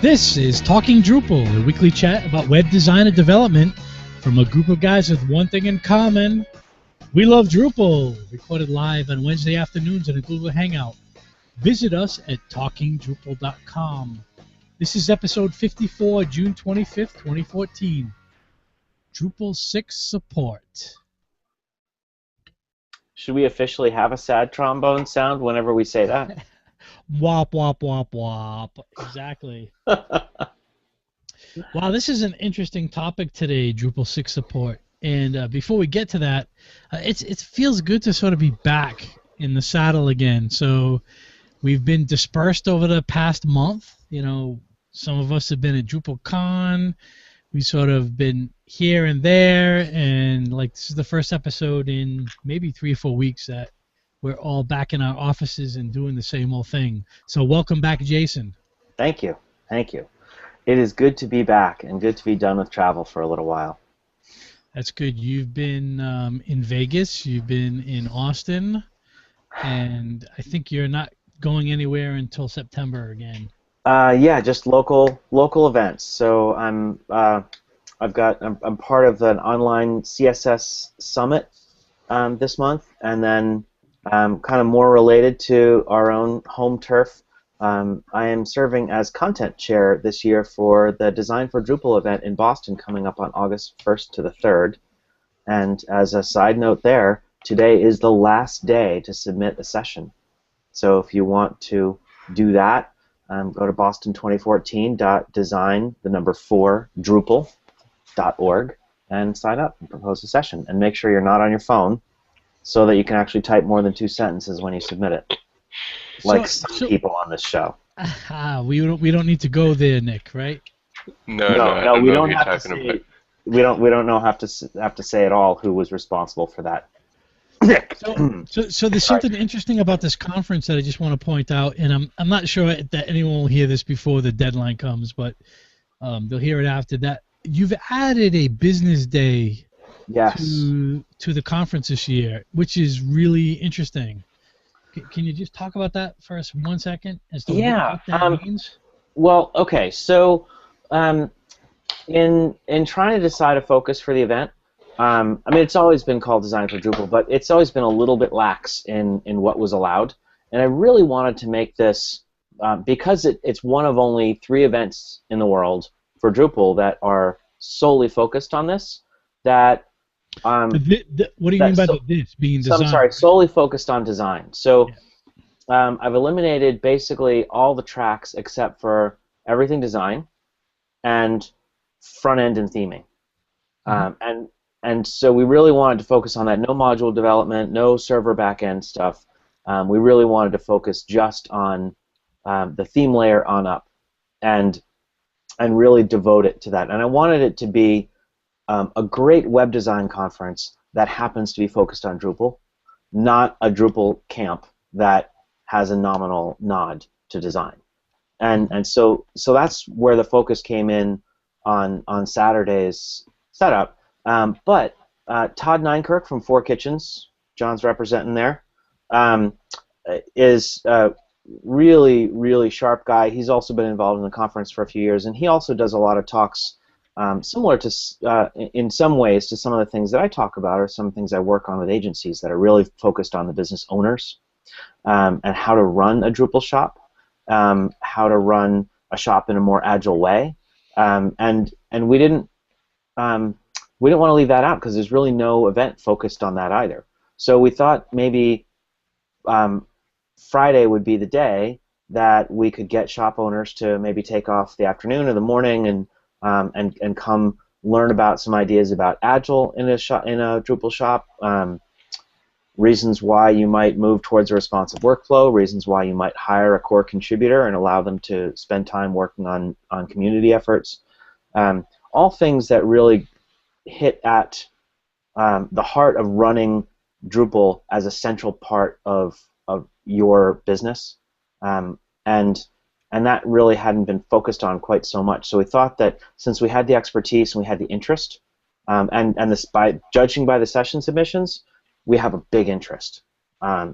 This is Talking Drupal, a weekly chat about web design and development from a group of guys with one thing in common. We love Drupal. Recorded live on Wednesday afternoons in a Google Hangout. Visit us at talkingdrupal.com. This is episode 54, June 25th, 2014. Drupal 6 support. Should we officially have a sad trombone sound whenever we say that? Wop, wop, wop, wop. Exactly. Wow, this is an interesting topic today, Drupal 6 support. And before we get to that, it feels good to sort of be back in the saddle again. So we've been dispersed over the past month. You know, some of us have been at DrupalCon. We sort of been here and there. And like this is the first episode in maybe 3 or 4 weeks that we're all back in our offices and doing the same old thing. So welcome back, Jason. Thank you. Thank you. It is good to be back and good to be done with travel for a little while. That's good. You've been in Vegas. You've been in Austin. And I think you're not going anywhere until September again. Yeah, just local events. So I'm part of an online CSS summit this month, and then kind of more related to our own home turf. I am serving as content chair this year for the Design for Drupal event in Boston coming up on August 1st to the 3rd. And as a side note there, today is the last day to submit a session. So if you want to do that, go to boston2014.design4drupal.org and sign up and propose a session. And make sure you're not on your phone so that you can actually type more than 2 sentences when you submit it. Like some people on this show. We don't need to go there, Nick, right? No, we don't have to say. We don't know have to say at all who was responsible for that. Nick. So there's something interesting about this conference that I just want to point out, and I'm not sure that anyone will hear this before the deadline comes, but they'll hear it after that. You've added a business day to the conference this year, which is really interesting. Can you just talk about that for us 1 second as to what that means? Well, okay. So in trying to decide a focus for the event, I mean, it's always been called Design for Drupal, but it's always been a little bit lax in what was allowed. And I really wanted to make this, because it's one of only 3 events in the world for Drupal that are solely focused on this, that what do you mean by this being design? I'm sorry, solely focused on design. So I've eliminated basically all the tracks except for everything design and front end and theming. And so we really wanted to focus on that. No module development, no server backend stuff. We really wanted to focus just on the theme layer on up, and really devote it to that. And I wanted it to be a great web design conference that happens to be focused on Drupal, not a Drupal camp that has a nominal nod to design. And so that's where the focus came in on Saturday's setup. But Todd Neinkirk from 4 Kitchens, John's representing there, is a really, really sharp guy. He's also been involved in the conference for a few years, and he also does a lot of talks similar to, in some ways, to some of the things that I talk about, or some things I work on with agencies that are really focused on the business owners and how to run a Drupal shop, how to run a shop in a more agile way, and we didn't want to leave that out because there's really no event focused on that either. So we thought maybe Friday would be the day that we could get shop owners to maybe take off the afternoon or the morning and come learn about some ideas about Agile in a Drupal shop, reasons why you might move towards a responsive workflow, reasons why you might hire a core contributor and allow them to spend time working on community efforts, all things that really hit at the heart of running Drupal as a central part of your business, and that really hadn't been focused on quite so much. So we thought that since we had the expertise and we had the interest, and this, by judging by the session submissions, we have a big interest.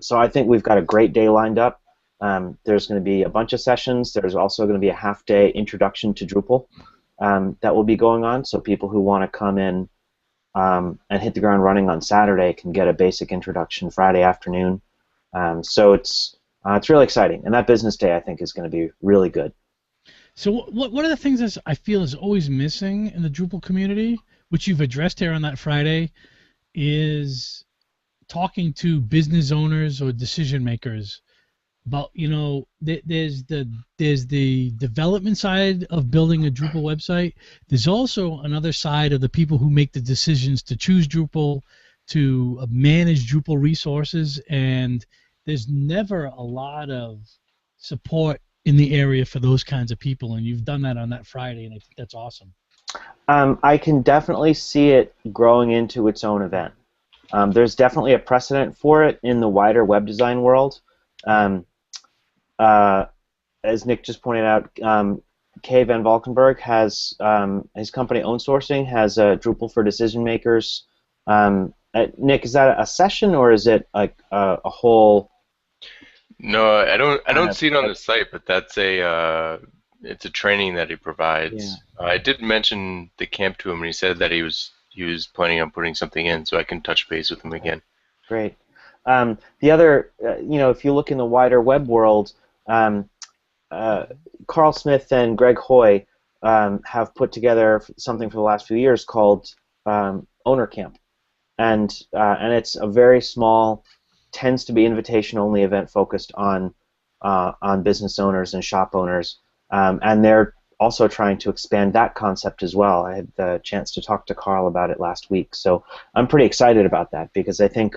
So I think we've got a great day lined up. There's going to be a bunch of sessions. There's also going to be a half-day introduction to Drupal that will be going on, so people who want to come in and hit the ground running on Saturday can get a basic introduction Friday afternoon. So it's really exciting, and that business day I think is going to be really good. So one of the things that I feel is always missing in the Drupal community, which you've addressed here on that Friday, is talking to business owners or decision makers about, there's the development side of building a Drupal website. There's also another side of the people who make the decisions to choose Drupal, to manage Drupal resources, and there's never a lot of support in the area for those kinds of people, and you've done that on that Friday, and I think that's awesome. I can definitely see it growing into its own event. There's definitely a precedent for it in the wider web design world. As Nick just pointed out, Kay Van Valkenburg has his company Own Sourcing has a Drupal for decision makers. Nick, is that a session or is it like a whole? No, I don't see it on the site, but that's it's a training that he provides. Yeah. I did mention the camp to him, and he said that he was planning on putting something in, so I can touch base with him again. Great. The other, if you look in the wider web world, Carl Smith and Greg Hoy have put together something for the last few years called Owner Camp, and it's a very small, tends to be invitation-only event focused on business owners and shop owners, and they're also trying to expand that concept as well. I had the chance to talk to Carl about it last week, so I'm pretty excited about that because I think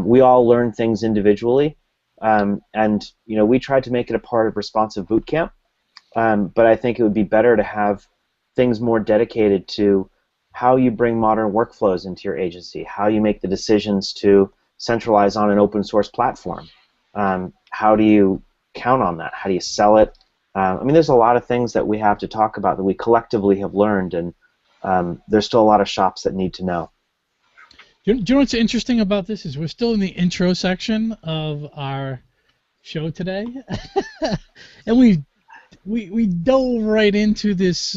we all learn things individually, and we tried to make it a part of Responsive Bootcamp, but I think it would be better to have things more dedicated to how you bring modern workflows into your agency, how you make the decisions to centralize on an open source platform. How do you count on that? How do you sell it? There's a lot of things that we have to talk about that we collectively have learned, and there's still a lot of shops that need to know. Do you know what's interesting about this is we're still in the intro section of our show today, and we dove right into this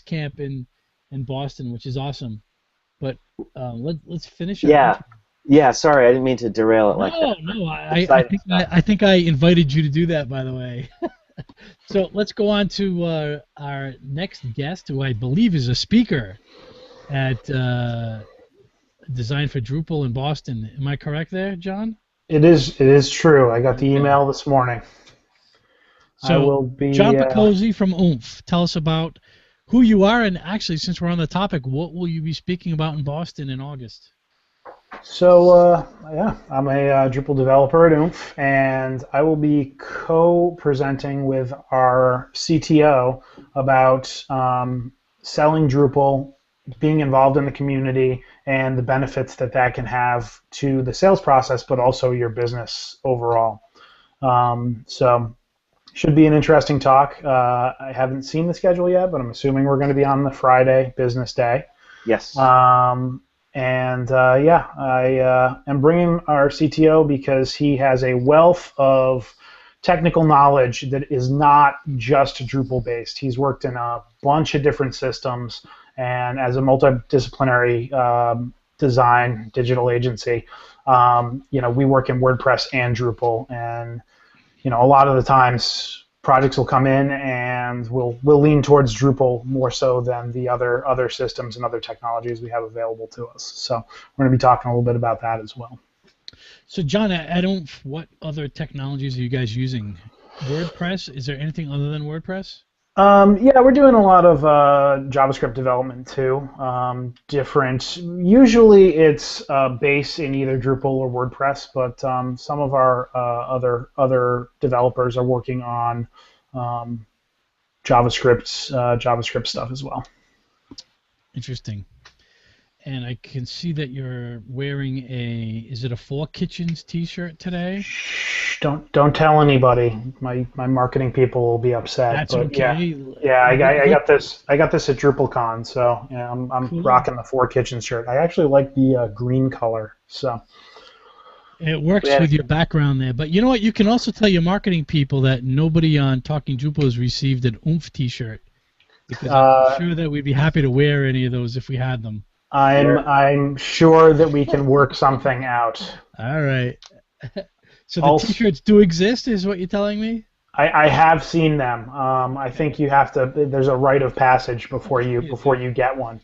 camp in Boston, which is awesome. But let's finish. Yeah. Sorry, I didn't mean to derail it like that. No. I think I invited you to do that, by the way. So let's go on to our next guest, who I believe is a speaker at Design for Drupal in Boston. Am I correct there, John? It is true. I got the email this morning. So John Picozzi from Oomph. Tell us about who you are, and actually, since we're on the topic, what will you be speaking about in Boston in August? So, I'm a Drupal developer at Oomph, and I will be co-presenting with our CTO about selling Drupal, being involved in the community, and the benefits that can have to the sales process, but also your business overall. So, should be an interesting talk. I haven't seen the schedule yet, but I'm assuming we're going to be on the Friday business day. Yes. I am bringing our CTO because he has a wealth of technical knowledge that is not just Drupal based. He's worked in a bunch of different systems, and as a multidisciplinary design digital agency, we work in WordPress and Drupal, and a lot of the times projects will come in and we'll lean towards Drupal more so than the other systems and other technologies we have available to us. So we're going to be talking a little bit about that as well. So John, what other technologies are you guys using? WordPress? Is there anything other than WordPress? We're doing a lot of JavaScript development too. Usually it's based in either Drupal or WordPress, but some of our other developers are working on JavaScript stuff as well. Interesting. And I can see that you're wearing is it a Four Kitchens t-shirt today? Shh, don't tell anybody. My marketing people will be upset. That's but okay. Yeah, I got this at DrupalCon, so I'm cool. Rocking the Four Kitchens shirt. I actually like the green color. So It works with your background there. But you know what? You can also tell your marketing people that nobody on Talking Drupal has received an oomph T-shirt, because I'm sure that we'd be happy to wear any of those if we had them. I'm sure that we can work something out. All right. So the T-shirts do exist, is what you're telling me? I have seen them. I think you have to. There's a rite of passage before you get one.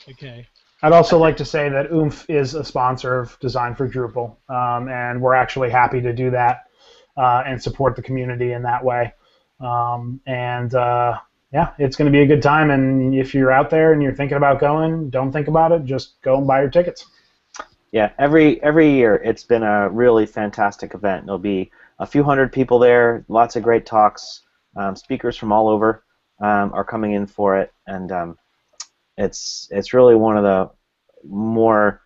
Okay. I'd also like to say that Oomph is a sponsor of Design for Drupal, and we're actually happy to do that and support the community in that way. Yeah, it's going to be a good time. And if you're out there and you're thinking about going, don't think about it. Just go and buy your tickets. Yeah, every year it's been a really fantastic event. There'll be a few hundred people there, lots of great talks. Speakers from all over are coming in for it, and it's really one of the more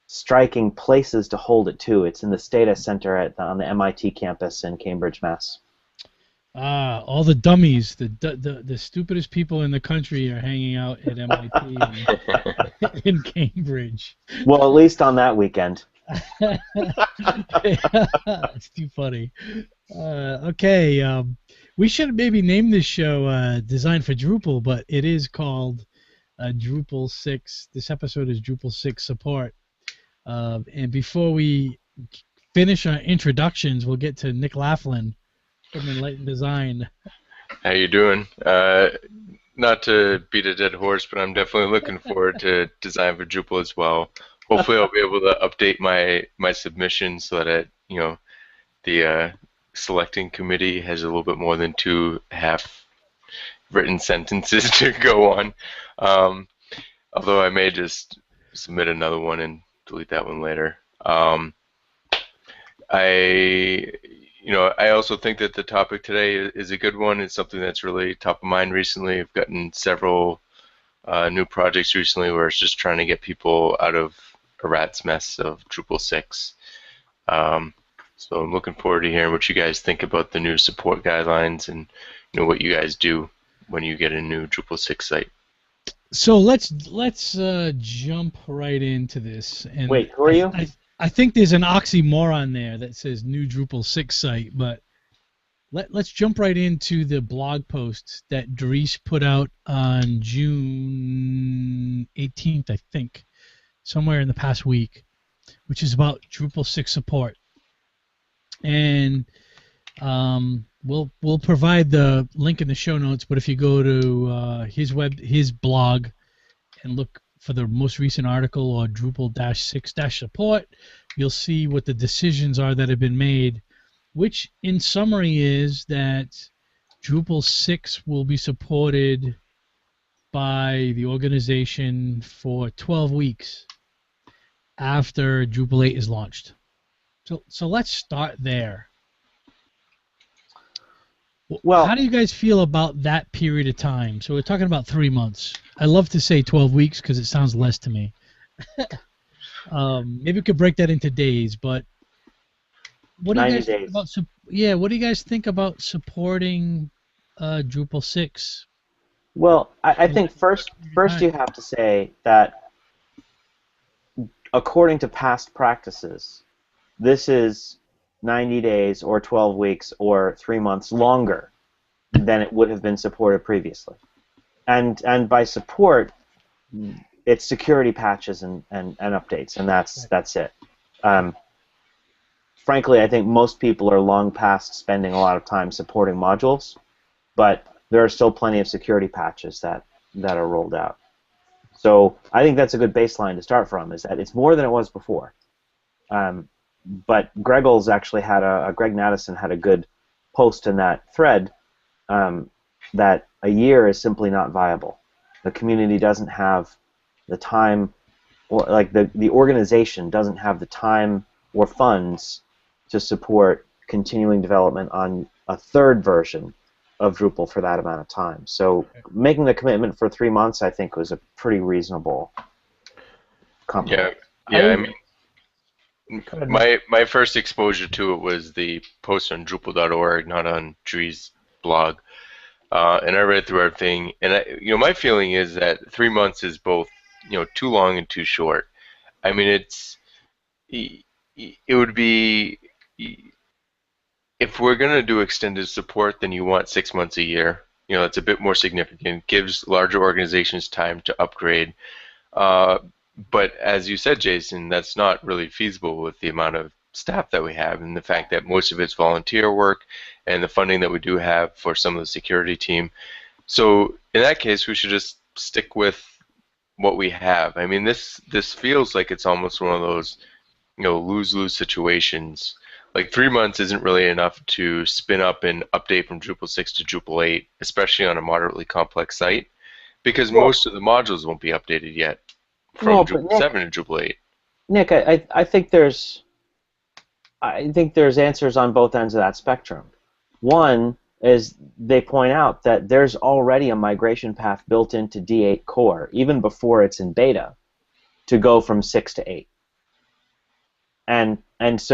striking places to hold it too. It's in the Stata Center on the MIT campus in Cambridge, Mass. All the dummies, the stupidest people in the country are hanging out at MIT in Cambridge. Well, at least on that weekend. It's too funny. Okay, we should maybe name this show Design for Drupal, but it is called Drupal 6. This episode is Drupal 6 support. And before we finish our introductions, we'll get to Nick Laughlin from Enlightened Design. How you doing? Not to beat a dead horse, but I'm definitely looking forward to Design for Drupal as well. Hopefully, I'll be able to update my submission so that the selecting committee has a little bit more than 2 half-written sentences to go on. Although I may just submit another one and delete that one later. I also think that the topic today is a good one. It's something that's really top of mind recently. I've gotten several new projects recently where it's just trying to get people out of a rat's mess of Drupal 6. So I'm looking forward to hearing what you guys think about the new support guidelines and what you guys do when you get a new Drupal 6 site. So let's jump right into this. And wait, who are you? I think there's an oxymoron there that says new Drupal 6 site, but let's jump right into the blog post that Dries put out on June 18th, I think, somewhere in the past week, which is about Drupal 6 support. And we'll provide the link in the show notes, but if you go to his blog and look for the most recent article or Drupal-6-support, you'll see what the decisions are that have been made, which in summary is that Drupal 6 will be supported by the organization for 12 weeks after Drupal 8 is launched. So let's start there. Well, how do you guys feel about that period of time? So we're talking about 3 months. I love to say 12 weeks because it sounds less to me. Maybe we could break that into days, but what do you guys think about? What do you guys think about supporting Drupal 6? Well, I think first you have to say that according to past practices, this is 90 days or 12 weeks or 3 months longer than it would have been supported previously. And by support, it's security patches and updates, and that's it. Frankly, I think most people are long past spending a lot of time supporting modules, but there are still plenty of security patches that are rolled out. So I think that's a good baseline to start from, is that it's more than it was before. But Greg Nattison had a good post in that thread that a year is simply not viable. The community doesn't have the time, or like the organization doesn't have the time or funds to support continuing development on a third version of Drupal for that amount of time. So making the commitment for 3 months, I think, was a pretty reasonable compromise. Yeah. I mean, my first exposure to it was the post on Drupal.org, not on Dries' blog, and I read through everything. And my feeling is that 3 months is both too long and too short. I mean, it would be, if we're going to do extended support, then you want 6 months a year. You know, it's a bit more significant, gives larger organizations time to upgrade. Uh, but as you said, Jason, that's not really feasible with the amount of staff that we have and the fact that most of it's volunteer work and the funding that we do have for some of the security team. So in that case, we should just stick with what we have. I mean, this feels like it's almost one of those, lose-lose situations. Like 3 months isn't really enough to spin up an update from Drupal 6 to Drupal 8, especially on a moderately complex site, because most of the modules won't be updated yet from Drupal 7 to Drupal 8. Nick, I think there's answers on both ends of that spectrum. One is they point out that there's already a migration path built into D8 core, even before it's in beta, to go from 6 to 8. And this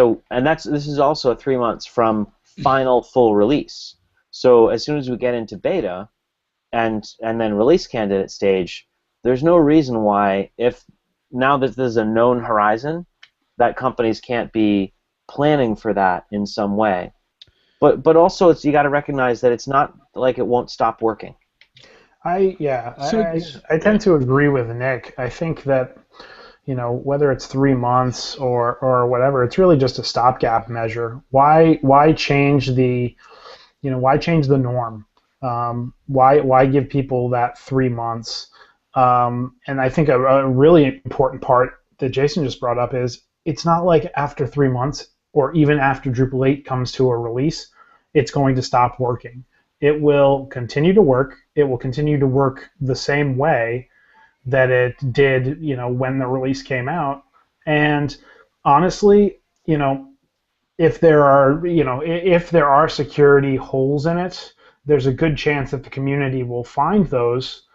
is also 3 months from final full release. So as soon as we get into beta and then release candidate stage, there's no reason why, if now that there's a known horizon, that companies can't be planning for that in some way. But also, you got to recognize that it's not like it won't stop working. I tend to agree with Nick. I think that, whether it's 3 months or whatever, it's really just a stopgap measure. Why change the norm? Why give people that 3 months? And I think a really important part that Jason just brought up is, it's not like after 3 months or even after Drupal 8 comes to a release, it's going to stop working. It will continue to work. It will continue to work the same way that it did, when the release came out. And honestly, if there are security holes in it, there's a good chance that the community will find those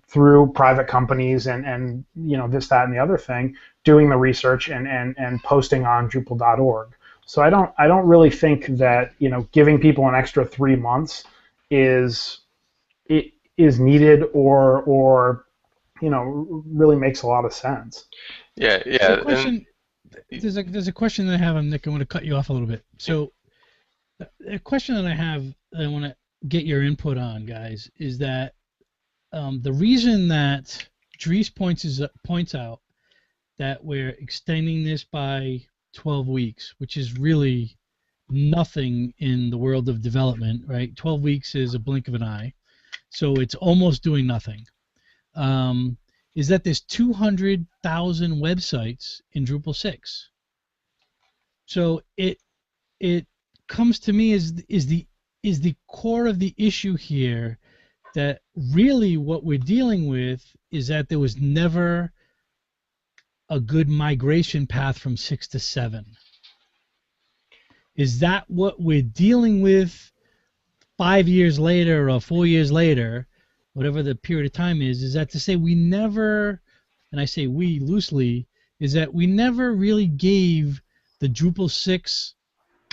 through private companies and this, that, and the other thing, doing the research and posting on Drupal.org. So I don't really think that giving people an extra 3 months is needed or really makes a lot of sense. Yeah. There's a question that I have, Nick. I want to cut you off a little bit. So a question that I have that I want to get your input on, guys, is that the reason that Dries points out that we're extending this by 12 weeks, which is really nothing in the world of development, right? 12 weeks is a blink of an eye, so it's almost doing nothing. Is that there's 200,000 websites in Drupal 6. So it comes to me as the core of the issue here, that really what we're dealing with is that there was never a good migration path from 6 to 7. Is that what we're dealing with 5 years later or 4 years later, whatever the period of time is that to say we never, and I say we loosely, is that we never really gave the Drupal 6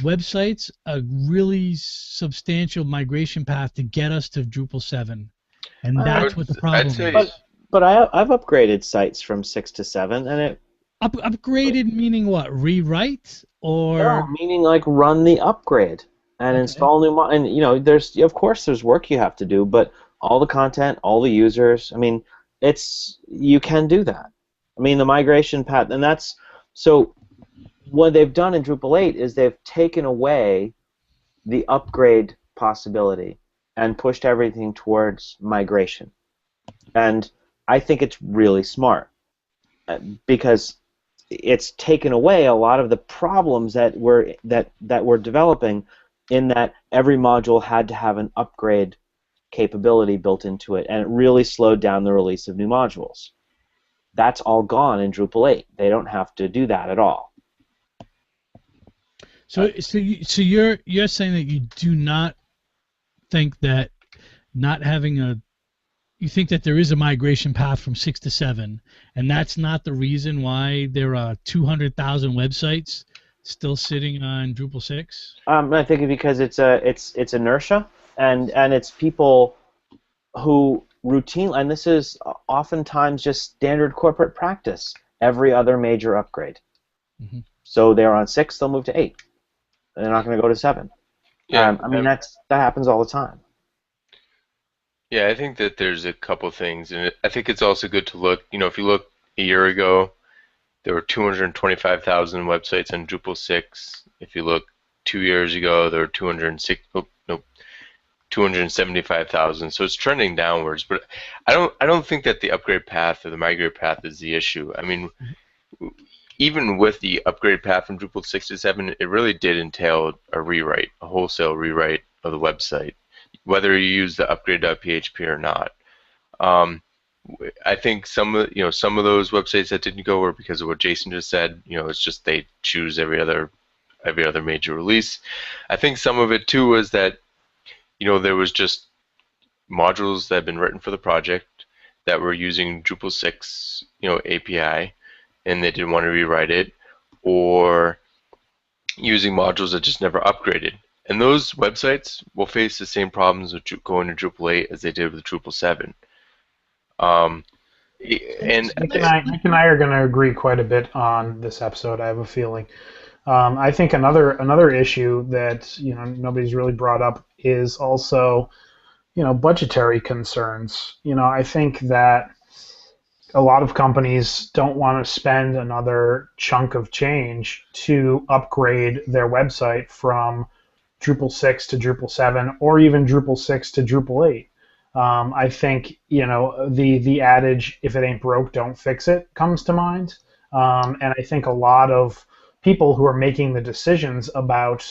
websites a really substantial migration path to get us to Drupal 7. And that's what the problem is. But I've upgraded sites from 6 to 7, and it upgraded meaning what? Rewrite or no, meaning like run the upgrade and install new and there's of course there's work you have to do, but all the content, all the users, I mean, you can do that. I mean, the migration path, and that's so what they've done in Drupal 8 is they've taken away the upgrade possibility and pushed everything towards migration. And I think it's really smart because it's taken away a lot of the problems that we're developing, in that every module had to have an upgrade capability built into it, and it really slowed down the release of new modules. That's all gone in Drupal 8. They don't have to do that at all. So you're saying that you do not think that not having you think that there is a migration path from 6 to 7, and that's not the reason why there are 200,000 websites still sitting on Drupal 6? I think because it's inertia, and it's people who routinely, and this is oftentimes just standard corporate practice, every other major upgrade. Mm-hmm. So they're on 6, they'll move to 8. They're not going to go to 7. Yeah, I mean, that happens all the time. yeah, I think that there's a couple things, and I think it's also good to look. If you look a year ago, there were 225,000 websites on Drupal 6. If you look 2 years ago, there were 275,000. So it's trending downwards. But I don't think that the upgrade path or the migrate path is the issue. I mean, even with the upgrade path from Drupal 6 to 7, it really did entail a rewrite, a wholesale rewrite of the website, whether you use the upgrade.php or not. I think some of those websites that didn't go were because of what Jason just said. It's just they choose every other major release. I think some of it too was that there was just modules that had been written for the project that were using Drupal 6 API, and they didn't want to rewrite it, or using modules that just never upgraded. And those websites will face the same problems with going to Drupal 8 as they did with Drupal 7. And Nick and I are going to agree quite a bit on this episode, I have a feeling. I think another issue that nobody's really brought up is also budgetary concerns. I think that a lot of companies don't want to spend another chunk of change to upgrade their website from Drupal 6 to Drupal 7 or even Drupal 6 to Drupal 8. I think the adage "if it ain't broke, don't fix it" comes to mind, and I think a lot of people who are making the decisions about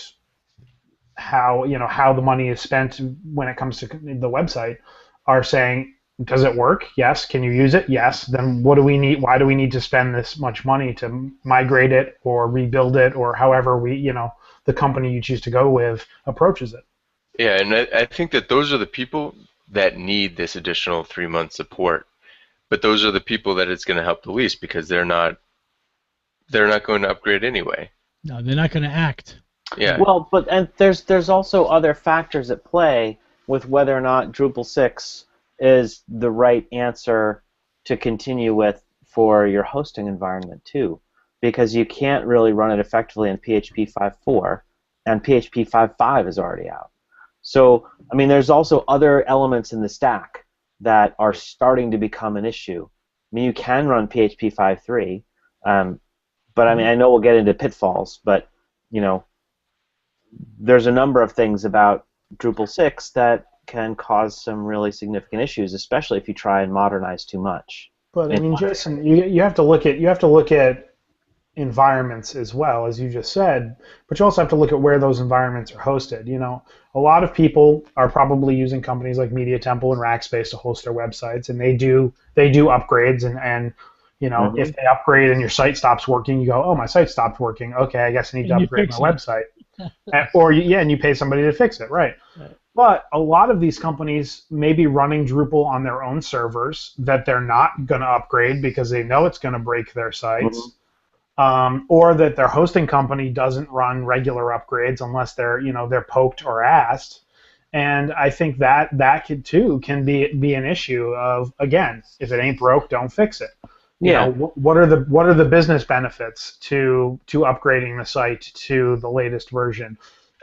how the money is spent when it comes to the website are saying, does it work? Yes. Can you use it? Yes. Then what do we need? Why do we need to spend this much money to migrate it or rebuild it, or however the company you choose to go with approaches it? Yeah, and I think that those are the people that need this additional 3-month support, but those are the people that it's going to help the least because they're not going to upgrade anyway. No, they're not going to act. Yeah. Well, and there's also other factors at play with whether or not Drupal 6 is the right answer to continue with for your hosting environment too, because you can't really run it effectively in PHP 5.4, and PHP 5.5 is already out. So, I mean, there's also other elements in the stack that are starting to become an issue. I mean, you can run PHP 5.3, but I mean, I know we'll get into pitfalls, but there's a number of things about Drupal 6 that can cause some really significant issues, especially if you try and modernize too much. But I mean, Jason, you have to look at environments as well, as you just said, but you also have to look at where those environments are hosted. A lot of people are probably using companies like Media Temple and Rackspace to host their websites, and they do upgrades, and if they upgrade and your site stops working, you go, oh, my site stopped working. Okay, I guess I need to upgrade my website. And you pay somebody to fix it, right? But a lot of these companies may be running Drupal on their own servers that they're not going to upgrade because they know it's going to break their sites, or that their hosting company doesn't run regular upgrades unless they're poked or asked. And I think that can be an issue of, again, if it ain't broke, don't fix it. What are the business benefits to upgrading the site to the latest version?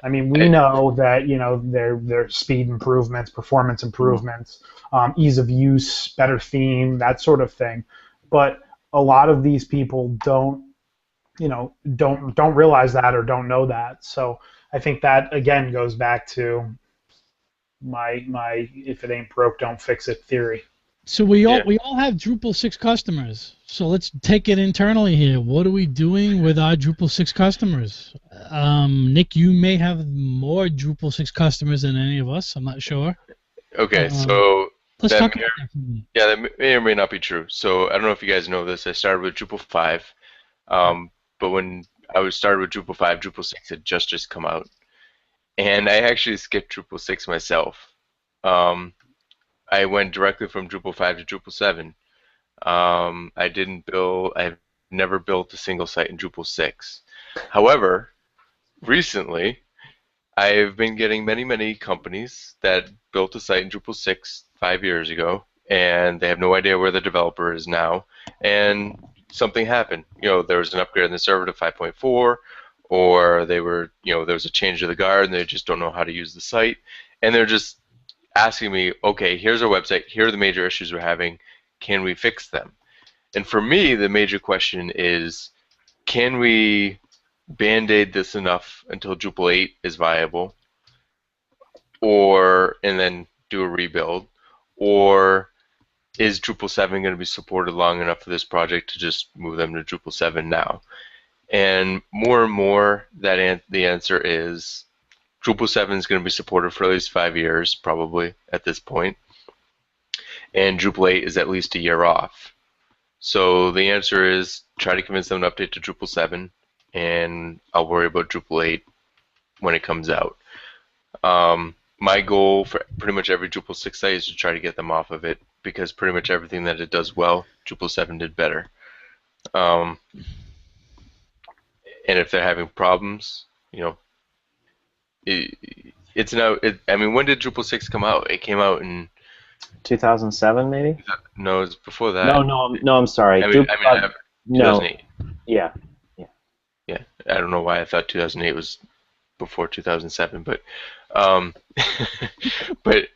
I mean, we know that there are speed improvements, performance improvements, ease of use, better theme, that sort of thing. But a lot of these people don't realize that or don't know that. So I think that again goes back to my "if it ain't broke, don't fix it" theory. So we all have Drupal 6 customers. So let's take it internally here. What are we doing with our Drupal 6 customers? Nick, you may have more Drupal 6 customers than any of us. I'm not sure. Okay, so let's talk about that. Yeah, that may or may not be true. So I don't know if you guys know this. I started with Drupal 5, but when I started with Drupal 5, Drupal 6 had just come out, and I actually skipped Drupal 6 myself. I went directly from Drupal 5 to Drupal 7. I've never built a single site in Drupal 6. However, recently, I've been getting many companies that built a site in Drupal 6 5 years ago, and they have no idea where the developer is now. And something happened. There was an upgrade on the server to 5.4, or there was a change to the guard, and they just don't know how to use the site, and they're just asking me, okay, here's our website, here are the major issues we're having, can we fix them? And for me, the major question is, can we band-aid this enough until Drupal 8 is viable, and then do a rebuild, or is Drupal 7 going to be supported long enough for this project to just move them to Drupal 7 now? And more, the answer is Drupal 7 is going to be supported for at least 5 years, probably, at this point. And Drupal 8 is at least a year off. So the answer is try to convince them to update to Drupal 7, and I'll worry about Drupal 8 when it comes out. My goal for pretty much every Drupal 6 site is to try to get them off of it, because pretty much everything that it does well, Drupal 7 did better. And if they're having problems, it's now. When did Drupal 6 come out? It came out in 2007, maybe? No, it was before that. No, I'm sorry. 2008. Yeah. Yeah, I don't know why I thought 2008 was before 2007, but but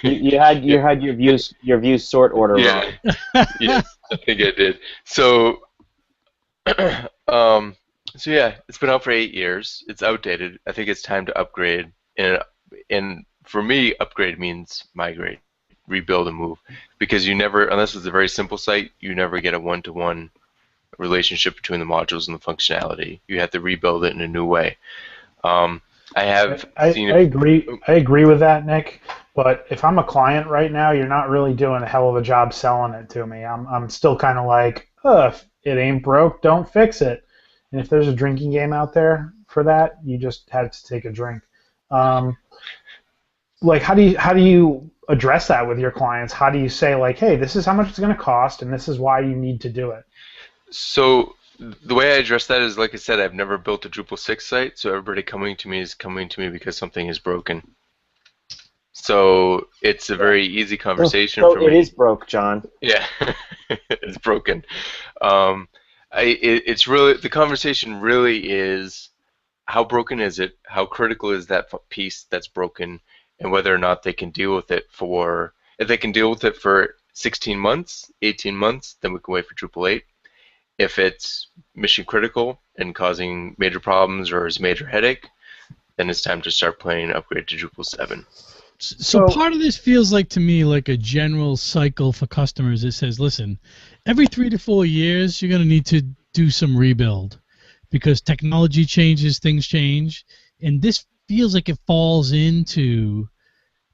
you had your views sort order wrong. Yes, I think I did. So yeah, it's been out for 8 years. It's outdated. I think it's time to upgrade. And for me, upgrade means migrate, rebuild, and move. Because you never, unless it's a very simple site, you never get a one-to-one relationship between the modules and the functionality. You have to rebuild it in a new way. I agree with that, Nick. But if I'm a client right now, you're not really doing a hell of a job selling it to me. I'm still kind of like, if it ain't broke, don't fix it. And if there's a drinking game out there for that, you just have to take a drink. Like, how do you address that with your clients? How do you say, like, hey, this is how much it's going to cost, and this is why you need to do it? So the way I address that is, like I said, I've never built a Drupal 6 site, so everybody coming to me is coming to me because something is broken. So it's a very easy conversation for me. It is broke, John. Yeah, it's broken. It's really, the conversation really is, how broken is it? How critical is that piece that's broken? And whether or not they can deal with it if they can deal with it for 16 months, 18 months, then we can wait for Drupal 8. If it's mission critical and causing major problems or is a major headache, then it's time to start planning an upgrade to Drupal 7. So part of this feels like, to me, like a general cycle for customers. It says, listen, every 3 to 4 years, you're going to need to do some rebuild because technology changes, things change, and this feels like it falls into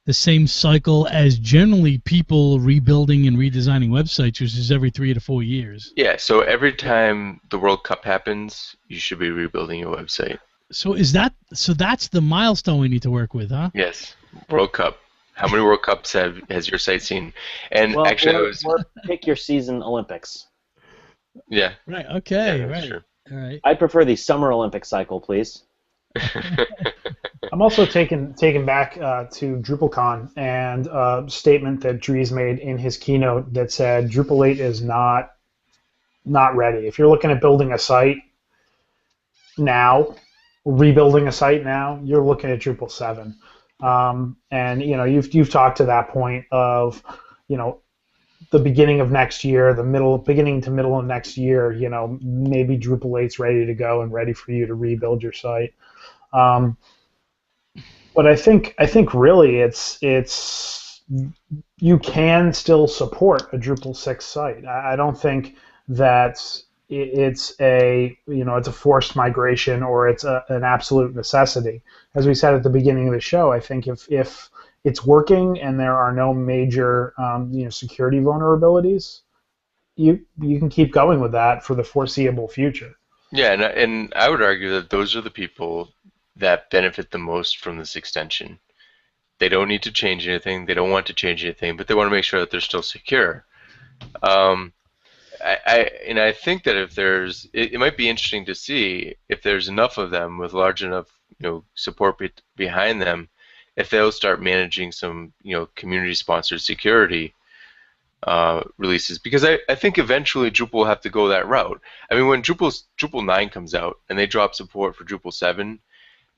the same cycle as generally people rebuilding and redesigning websites, which is every 3 to 4 years. Yeah, so every time the World Cup happens, you should be rebuilding your website. So that's the milestone we need to work with, huh? Yes, World Cup. How many World Cups has your site seen? And well, actually, or pick your season Olympics. Yeah. Right. Okay. Yeah, right. true. All right. I prefer the Summer Olympic cycle, please. I'm also taken back to DrupalCon and a statement that Dries made in his keynote that said Drupal 8 is not ready. If you're looking at building a site now, rebuilding a site now, you're looking at Drupal 7. And you've talked to that point of the beginning of next year, beginning to middle of next year, maybe Drupal 8's ready to go and ready for you to rebuild your site. But I think really it's you can still support a Drupal 6 site. I don't think that it's a forced migration or it's an absolute necessity. As we said at the beginning of the show, I think if it's working and there are no major security vulnerabilities, you can keep going with that for the foreseeable future. Yeah, and I would argue that those are the people that benefit the most from this extension. They don't need to change anything. They don't want to change anything, but they want to make sure that they're still secure. I think that if it might be interesting to see if there's enough of them with large enough support behind them, if they'll start managing some community-sponsored security releases, because I think eventually Drupal will have to go that route. I mean, when Drupal 9 comes out and they drop support for Drupal 7,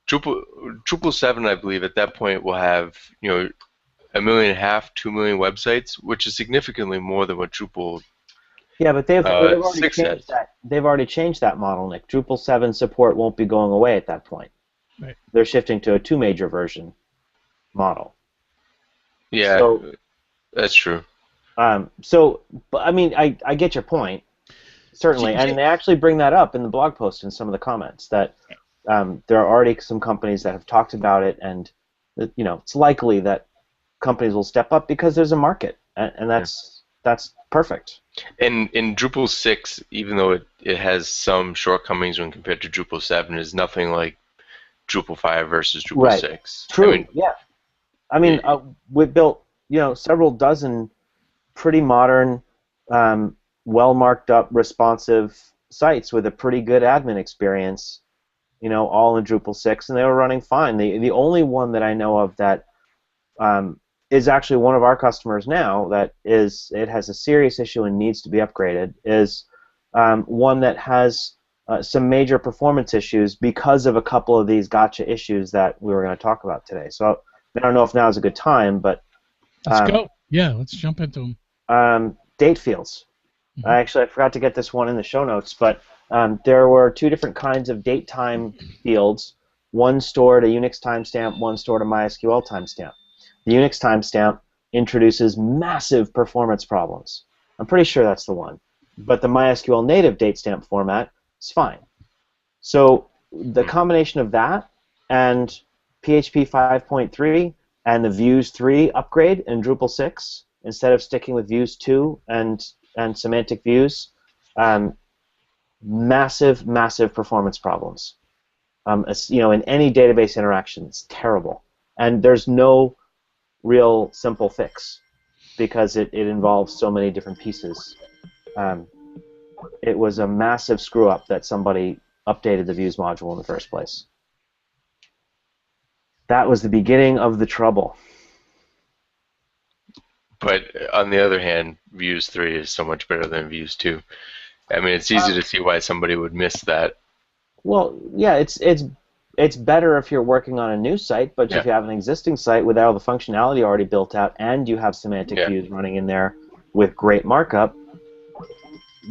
Drupal 7, I believe, at that point will have 1.5 million, 2 million websites, which is significantly more than what Drupal Yeah, but they've already 6 changed has. that. They've already changed that model, Nick. Drupal 7 support won't be going away at that point. Right. They're shifting to a 2 major version model. Yeah, So, that's true. but I mean, I get your point, certainly, and they actually bring that up in the blog post in some of the comments that there are already some companies that have talked about it, and it's likely that companies will step up because there's a market, and that's perfect. And in Drupal 6, even though it has some shortcomings when compared to Drupal 7, is nothing like Drupal 5 versus Drupal Right. 6. True. I mean, yeah. I mean, we built several dozen pretty modern, well marked up, responsive sites with a pretty good admin experience. All in Drupal 6, and they were running fine. The only one that I know of that is actually one of our customers now that it has a serious issue and needs to be upgraded is one that has some major performance issues because of a couple of these gotcha issues that we were going to talk about today. So I don't know if now is a good time, but let's go. Yeah, let's jump into them. Date fields. Actually, I forgot to get this one in the show notes, but there were two different kinds of date time fields. One stored a Unix timestamp, one stored a MySQL timestamp. The Unix timestamp introduces massive performance problems. I'm pretty sure that's the one. But the MySQL native datestamp format is fine. So the combination of that and PHP 5.3 and the Views 3 upgrade in Drupal 6, instead of sticking with Views 2 and semantic views, massive performance problems. In any database interaction, it's terrible. And there's no real simple fix because it involves so many different pieces. It was a massive screw-up that somebody updated the views module in the first place. That was the beginning of the trouble. But on the other hand, Views 3 is so much better than Views 2. I mean, it's easy to see why somebody would miss that. Well, yeah, it's better if you're working on a new site, but if you have an existing site with all the functionality already built out and you have semantic views running in there with great markup,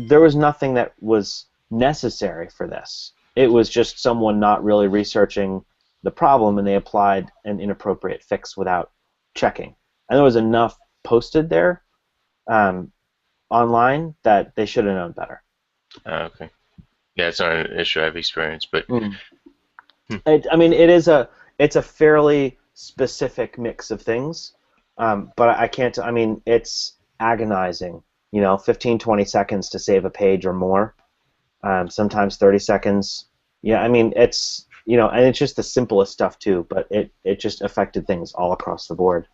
there was nothing that was necessary for this. It was just someone not really researching the problem, and they applied an inappropriate fix without checking. And there was enough posted there online that they should have known better. Okay. Yeah, it's not an issue I've experienced, but I mean, it's a fairly specific mix of things, but I can't. I mean, it's agonizing. 15, 20 seconds to save a page or more. Sometimes 30 seconds. Yeah, I mean, it's and it's just the simplest stuff too. But it just affected things all across the board.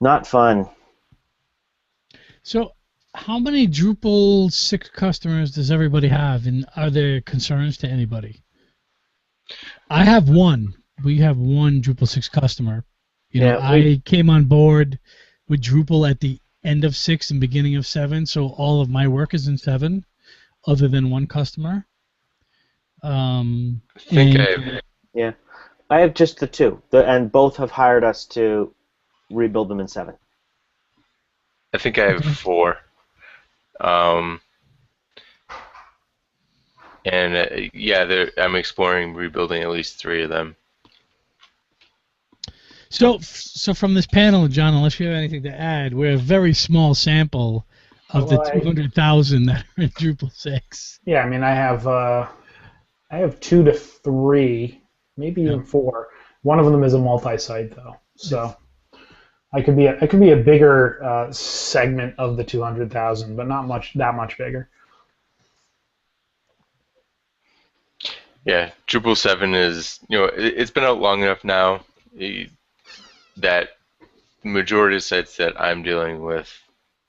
Not fun. So, how many Drupal 6 customers does everybody have, and are there concerns to anybody? I have one. We have one Drupal 6 customer. I came on board with Drupal at the end of 6 and beginning of 7, so all of my work is in 7, other than one customer. I have just the two, and both have hired us to rebuild them in 7. I think I have 4. I'm exploring rebuilding at least 3 of them. So from this panel, John, unless you have anything to add, we're a very small sample of the 200,000 that are in Drupal 6. Yeah, I mean, I have 2 to 3, maybe even 4. One of them is a multi-site though, so I could be a bigger segment of the 200,000, but not that much bigger. Yeah, Drupal 7 is, it's been out long enough now that the majority of sites that I'm dealing with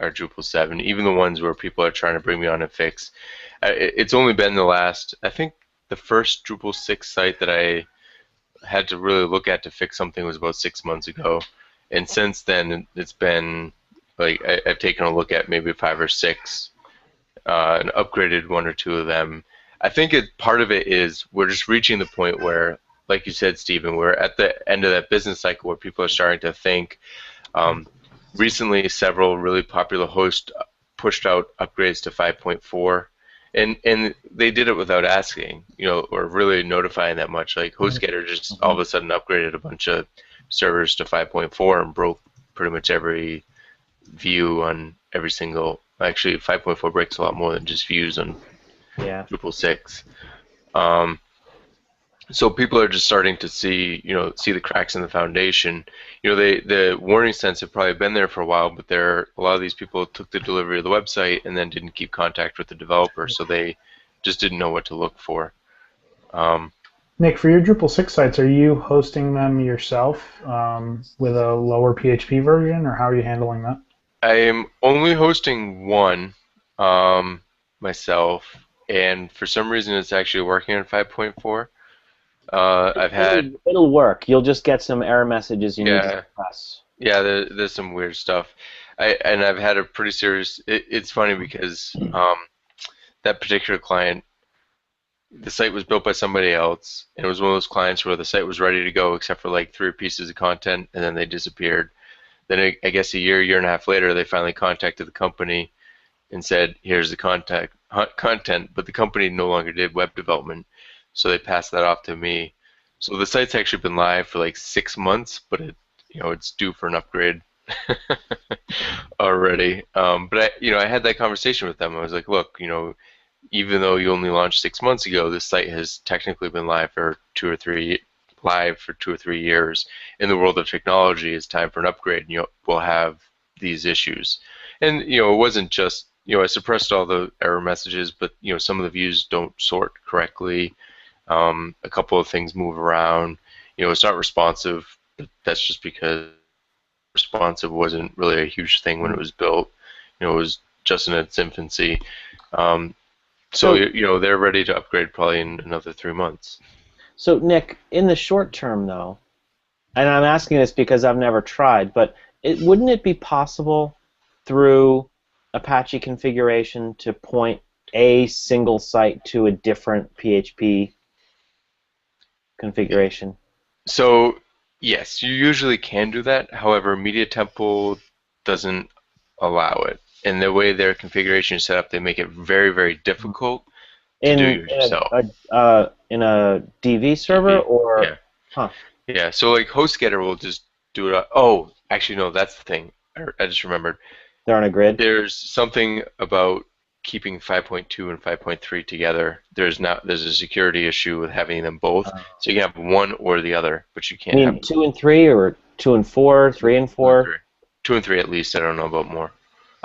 are Drupal 7, even the ones where people are trying to bring me on a fix. It's only been I think the first Drupal 6 site that I had to really look at to fix something was about 6 months ago, And since then, it's been like I've taken a look at maybe 5 or 6, and upgraded 1 or 2 of them. I think part of it is we're just reaching the point where, like you said, Stephen, we're at the end of that business cycle where people are starting to think. Recently, several really popular hosts pushed out upgrades to 5.4, and they did it without asking, or really notifying that much. Like HostGator just all of a sudden upgraded a bunch of servers to 5.4 and broke pretty much every view on every single. Actually, 5.4 breaks a lot more than just views on Drupal 6. So people are just starting to see the cracks in the foundation. The warning signs have probably been there for a while, but a lot of these people took the delivery of the website and then didn't keep contact with the developer, so they just didn't know what to look for. Nick, for your Drupal 6 sites, are you hosting them yourself with a lower PHP version, or how are you handling that? I am only hosting one myself, and for some reason it's actually working on 5.4. It'll work. You'll just get some error messages you need to press. Yeah, there's some weird stuff. I've had a pretty serious. It's funny because that particular client, the site was built by somebody else, and it was one of those clients where the site was ready to go except for like 3 pieces of content, and then they disappeared. Then I guess a year and a half later, they finally contacted the company and said, "Here's the content," but the company no longer did web development. So they passed that off to me. So the site's actually been live for like 6 months, but it's due for an upgrade already. But I had that conversation with them. I was like, look, even though you only launched 6 months ago, this site has technically been live for 2 or 3 years. In the world of technology, it's time for an upgrade. We'll have these issues, and it wasn't just I suppressed all the error messages, but some of the views don't sort correctly. A couple of things move around. It's not responsive. But that's just because responsive wasn't really a huge thing when it was built. It was just in its infancy. So they're ready to upgrade probably in another 3 months. So Nick, in the short term though, and I'm asking this because I've never tried, but wouldn't it be possible through Apache configuration to point a single site to a different PHP configuration? So yes, you usually can do that. However, Media Temple doesn't allow it. And the way their configuration is set up, they make it very, very difficult to do yourself. In a DV server, or? Yeah. Huh. Yeah, so like HostGator will just do it. Oh, actually, no, that's the thing. I just remembered. They're on a grid? There's something about keeping 5.2 and 5.3 together. There's a security issue with having them both. So you can have one or the other, but you can't have 2 and 3, or 2 and 4, 3 and 4? 2 and 3 at least. I don't know about more.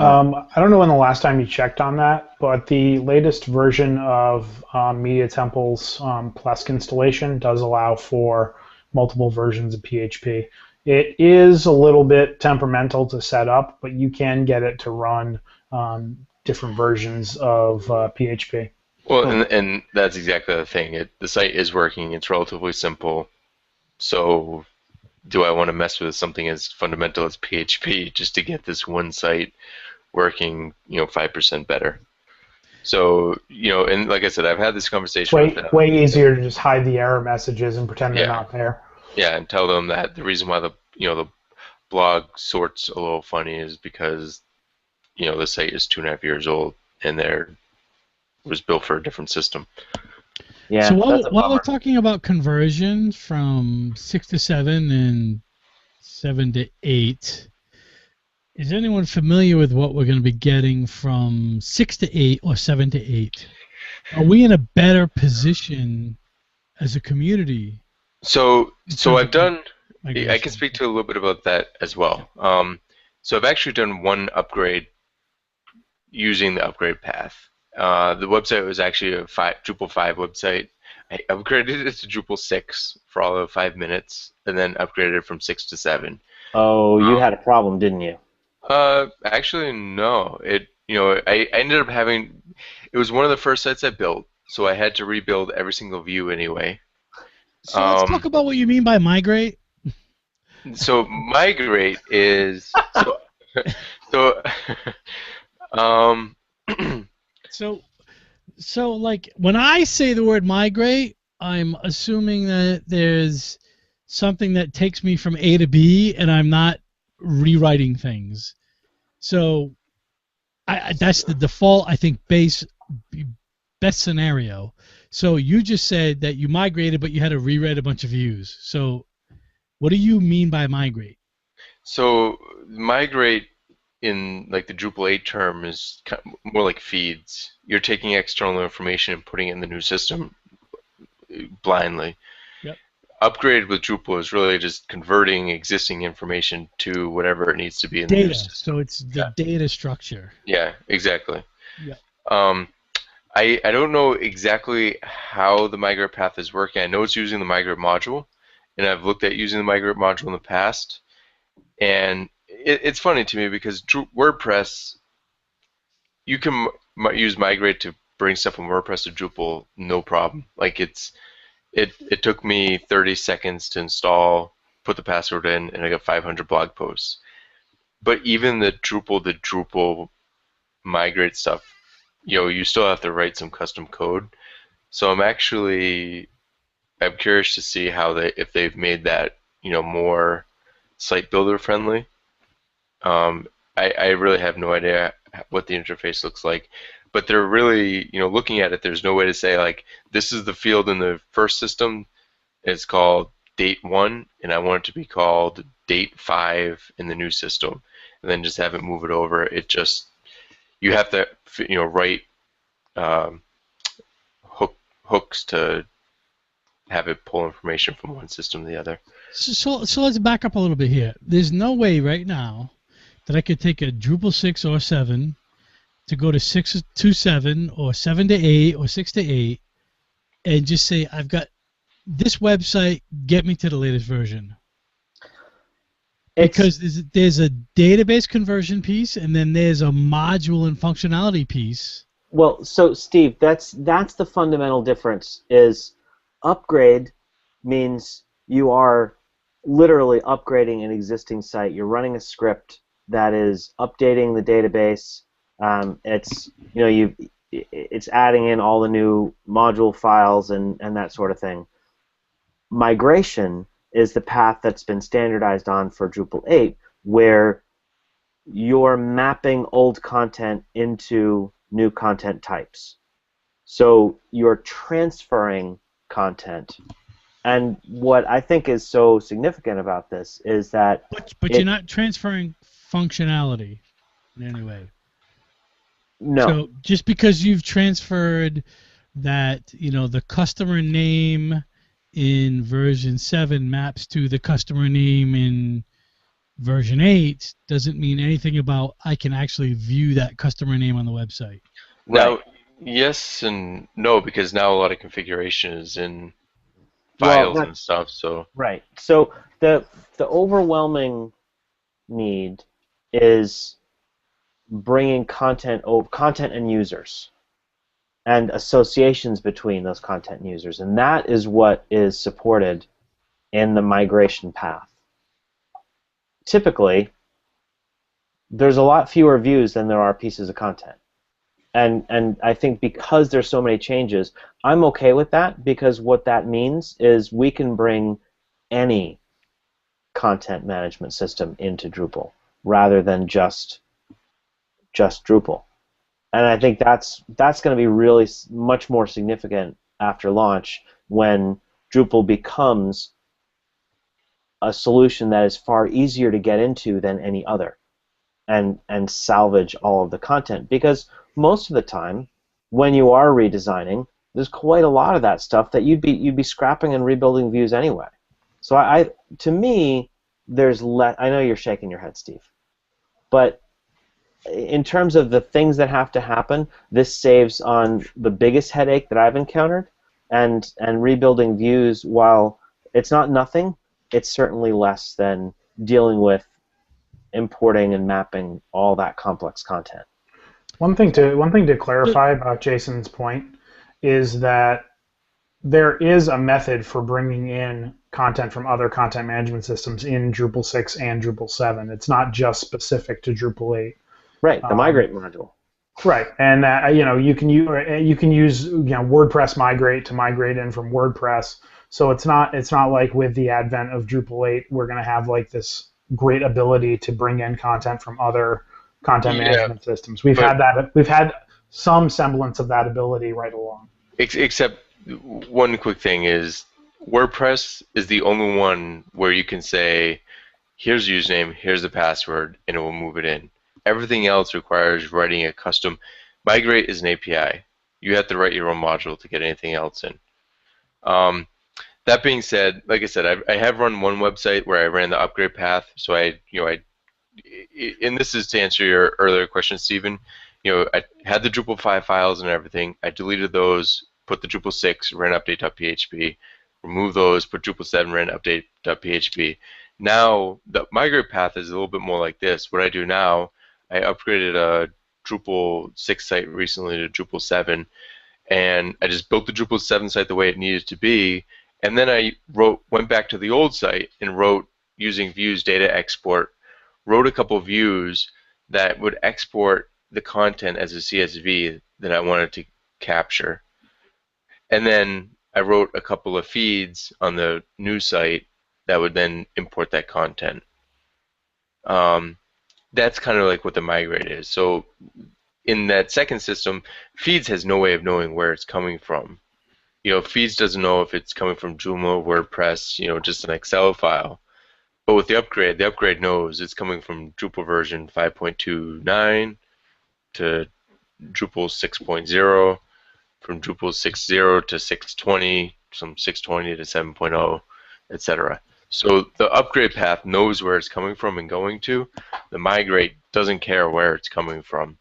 I don't know when the last time you checked on that, but the latest version of Media Temple's Plesk installation does allow for multiple versions of PHP. It is a little bit temperamental to set up, but you can get it to run different versions of PHP. Well, and that's exactly the thing. The site is working. It's relatively simple. So do I want to mess with something as fundamental as PHP just to get this one site working 5% better? So, and like I said, I've had this conversation with them. Way easier to just hide the error messages and pretend they're not there. Yeah, and tell them that the reason why the blog sorts a little funny is because the site is 2.5 years old and it was built for a different system. Yeah. So while we're talking about conversion from 6 to 7 and 7 to 8, is anyone familiar with what we're going to be getting from 6 to 8 or 7 to 8? Are we in a better position as a community? So I've done. I can speak to a little bit about that as well. So I've actually done one upgrade using the upgrade path. The website was actually a Drupal 5 website. I upgraded it to Drupal 6 for all of 5 minutes, and then upgraded it from 6 to 7. Oh, you had a problem, didn't you? Actually, no. I ended up having. It was one of the first sites I built, so I had to rebuild every single view anyway. So let's talk about what you mean by migrate. So migrate is so um So, like when I say the word migrate, I'm assuming that there's something that takes me from A to B, and I'm not rewriting things. So, that's the default, I think, best scenario. So you just said that you migrated, but you had to rewrite a bunch of views. So what do you mean by migrate? so migrate in like the Drupal 8 term is more like feeds. You're taking external information and putting it in the new system blindly. Yep. Upgrade with Drupal is really just converting existing information to whatever it needs to be in the Data. new system. So it's the data structure. Yeah, exactly. Yeah. I don't know exactly how the migrate path is working. I know it's using the migrate module, and I've looked at using the migrate module in the past. And it's funny to me because WordPress, you can use migrate to bring stuff from WordPress to Drupal, no problem. Like it took me 30 seconds to install, put the password in, and I got 500 blog posts. But even the Drupal migrate stuff, you still have to write some custom code. So I'm curious to see if they've made that, more site builder friendly. I really have no idea what the interface looks like, but they're really, looking at it, there's no way to say like, this is the field in the first system, it's called date 1, and I want it to be called date 5 in the new system, and then just have it move it over. You have to, write hooks to have it pull information from one system to the other. So let's back up a little bit here. There's no way right now that I could take a Drupal 6 or 7 to go to 6 to 7 or 7 to 8 or 6 to 8 and just say, I've got this website, get me to the latest version. Because there's a database conversion piece, and then there's a module and functionality piece. Well, so Steve, that's the fundamental difference. Is upgrade means you are literally upgrading an existing site. You're running a script that is updating the database. It's adding in all the new module files and that sort of thing. Migration is the path that's been standardized on for Drupal 8, where you're mapping old content into new content types. So you're transferring content. And what I think is so significant about this is that... But you're not transferring functionality in any way. No. So just because you've transferred that, the customer name in version 7 maps to the customer name in version 8 doesn't mean anything about I can actually view that customer name on the website. Now, yes and no, because now a lot of configuration is in files and stuff. So right. So the overwhelming need is bringing content and users and associations between those content and users, and that is what is supported in the migration path. Typically, there's a lot fewer views than there are pieces of content. And I think because there's so many changes, I'm okay with that, because what that means is we can bring any content management system into Drupal rather than just Drupal. And I think that's going to be really much more significant after launch, when Drupal becomes a solution that is far easier to get into than any other, and salvage all of the content. Because most of the time, when you are redesigning, there's quite a lot of that stuff that you'd be scrapping and rebuilding views anyway. So to me, there's less. I know you're shaking your head, Steve, but in terms of the things that have to happen, this saves on the biggest headache that I've encountered, and rebuilding views, while it's not nothing, it's certainly less than dealing with importing and mapping all that complex content. One thing to clarify about Jason's point is that there is a method for bringing in content from other content management systems in Drupal 6 and Drupal 7. It's not just specific to Drupal 8. Right, the migrate module. Right, and you can use WordPress migrate to migrate in from WordPress. So it's not like with the advent of Drupal 8 we're going to have like this great ability to bring in content from other content management systems. We've had some semblance of that ability right along. Except one quick thing is WordPress is the only one where you can say, here's the username, here's the password, and it will move it in. Everything else requires writing a custom. Migrate is an API. You have to write your own module to get anything else in. That being said, like I said, I have run one website where I ran the upgrade path. So and this is to answer your earlier question, Stephen. I had the Drupal 5 files and everything. I deleted those, put the Drupal 6, ran update.php, remove those, put Drupal 7, ran update.php. Now the migrate path is a little bit more like this. What I do now, I upgraded a Drupal 6 site recently to Drupal 7, and I just built the Drupal 7 site the way it needed to be, and then I went back to the old site and wrote, using views data export, wrote a couple views that would export the content as a CSV that I wanted to capture. And then I wrote a couple of feeds on the new site that would then import that content. That's kind of like what the migrate is. So in that second system, feeds has no way of knowing where it's coming from. Feeds doesn't know if it's coming from Joomla, WordPress, just an Excel file. But with the upgrade knows it's coming from Drupal version 5.29 to Drupal 6.0, from Drupal 6.0 to 6.20, from 6.20 to 7.0, etc. So the upgrade path knows where it's coming from and going to. The migrate doesn't care where it's coming from,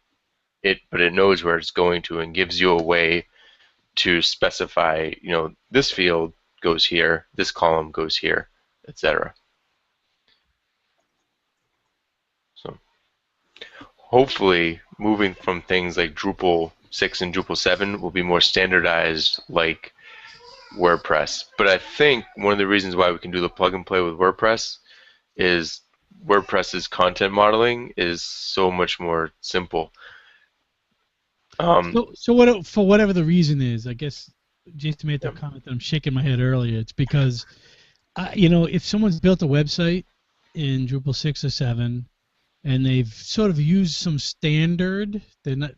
but it knows where it's going to and gives you a way to specify, this field goes here, this column goes here, etc. So hopefully moving from things like Drupal 6 and Drupal 7 will be more standardized like WordPress. But I think one of the reasons why we can do the plug and play with WordPress is WordPress's content modeling is so much more simple. So for whatever the reason is, I guess Jason made that comment that I'm shaking my head earlier. It's because, if someone's built a website in Drupal 6 or 7, and they've sort of used some standard, they're not,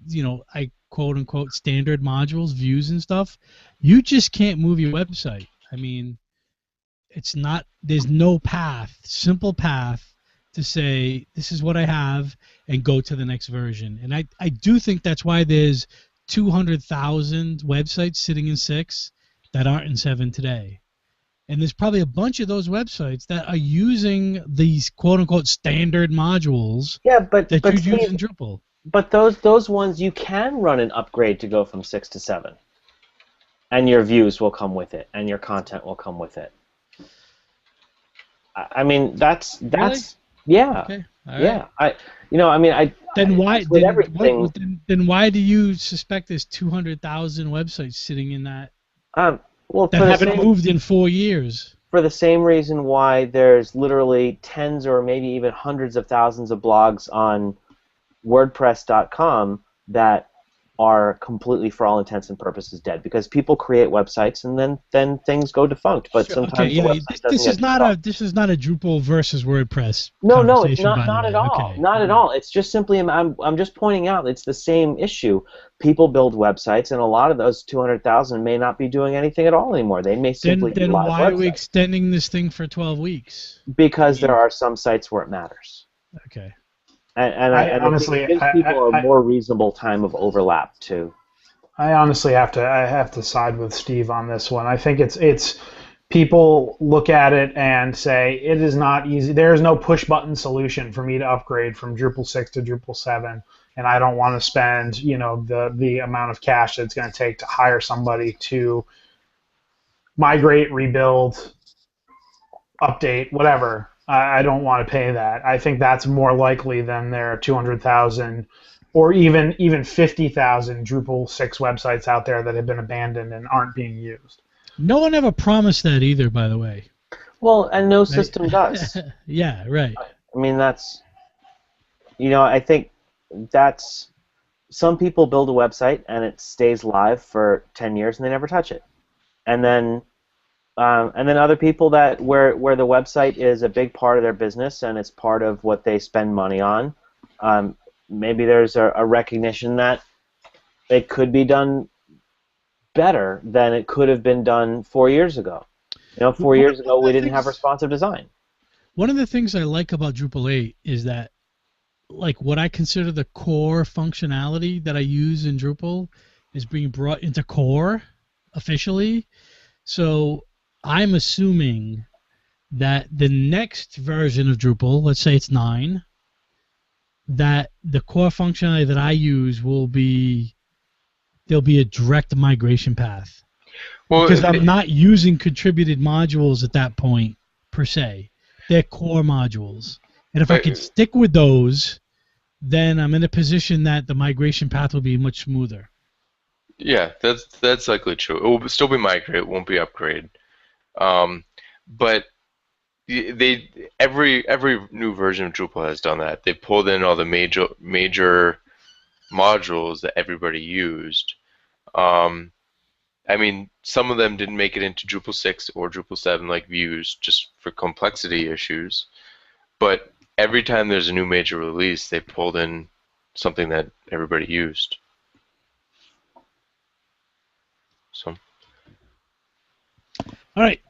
I quote unquote standard modules, views and stuff, you just can't move your website. I mean, there's no simple path to say this is what I have and go to the next version. And I do think that's why there's 200,000 websites sitting in 6 that aren't in 7 today. And there's probably a bunch of those websites that are using these quote-unquote standard modules that you use in Drupal. But those ones you can run an upgrade to go from 6 to 7. And your views will come with it, and your content will come with it. I mean, that's really? Yeah. Okay. Yeah. Right. Then why do you suspect there's 200,000 websites sitting in that that haven't moved in 4 years? For the same reason why there's literally tens or maybe even hundreds of thousands of blogs on WordPress.com that are completely, for all intents and purposes, dead, because people create websites and then things go defunct. But sure, sometimes this is not a Drupal versus WordPress. No, it's not at all. Okay. Not at all. It's just simply I'm just pointing out it's the same issue. People build websites, and a lot of those 200,000 may not be doing anything at all anymore. They may simply then live why websites. are we extending this thing for 12 weeks? Because there are some sites where it matters. Okay. And I honestly, it gives people a more reasonable time of overlap too. I honestly have to side with Steve on this one. I think it's people look at it and say it is not easy. There is no push button solution for me to upgrade from Drupal 6 to Drupal 7, and I don't want to spend the amount of cash that it's going to take to hire somebody to migrate, rebuild, update, whatever. I don't want to pay that. I think that's more likely than there are 200,000 or even 50,000 Drupal 6 websites out there that have been abandoned and aren't being used. No one ever promised that either, by the way. Well, and no right? system does. Yeah, right. I mean, that's, I think that's, some people build a website and it stays live for 10 years and they never touch it. And then other people that where the website is a big part of their business and it's part of what they spend money on. Maybe there's a recognition that it could be done better than it could have been done 4 years ago. 4 years ago we didn't have responsive design. One of the things I like about Drupal 8 is that, like, what I consider the core functionality that I use in Drupal is being brought into core officially. So I'm assuming that the next version of Drupal, let's say it's 9, that the core functionality that I use there'll be a direct migration path. Well, Because I'm not using contributed modules at that point, per se. They're core modules. And if I can stick with those, then I'm in a position that the migration path will be much smoother. yeah, that's likely true. It will still be migrate, it won't be upgrade. But every new version of Drupal has done that. They pulled in all the major modules that everybody used. I mean, some of them didn't make it into Drupal 6 or Drupal 7, like views, just for complexity issues. But every time there's a new major release, they pulled in something that everybody used. So. All right.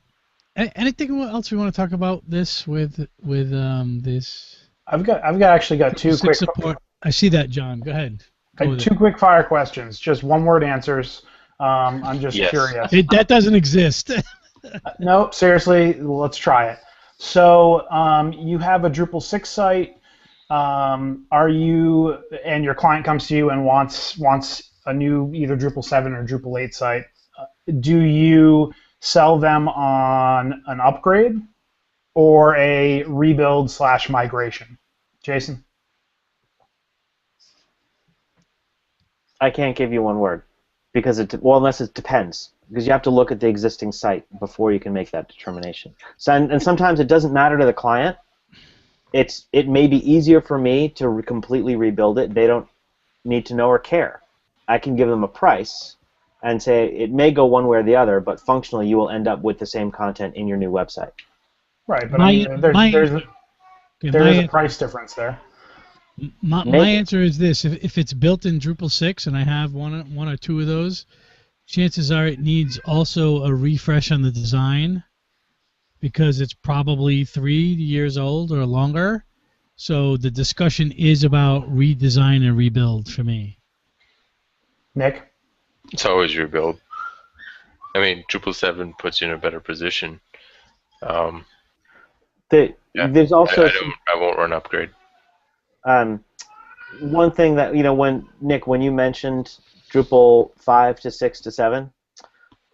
Anything else we want to talk about this with this? I've actually got two quick. Support. I see that, John. Go ahead. Two quick fire questions, just one word answers. I'm just curious. That doesn't exist. No, seriously, let's try it. So you have a Drupal 6 site. Are you, and your client comes to you and wants a new either Drupal 7 or Drupal 8 site? Do you sell them on an upgrade or a rebuild / migration? Jason? I can't give you one word because unless it depends, because you have to look at the existing site before you can make that determination. So and sometimes it doesn't matter to the client. It may be easier for me to completely rebuild it. They don't need to know or care. I can give them a price and say it may go one way or the other, but functionally you will end up with the same content in your new website. Right, but there's a price difference there. My answer is this: if it's built in Drupal 6 and I have one or two of those, chances are it needs also a refresh on the design because it's probably 3 years old or longer. So the discussion is about redesign and rebuild for me. Nick? It's always rebuild. I mean, Drupal 7 puts you in a better position. There's also I won't run upgrade. One thing that when you mentioned Drupal 5 to 6 to 7,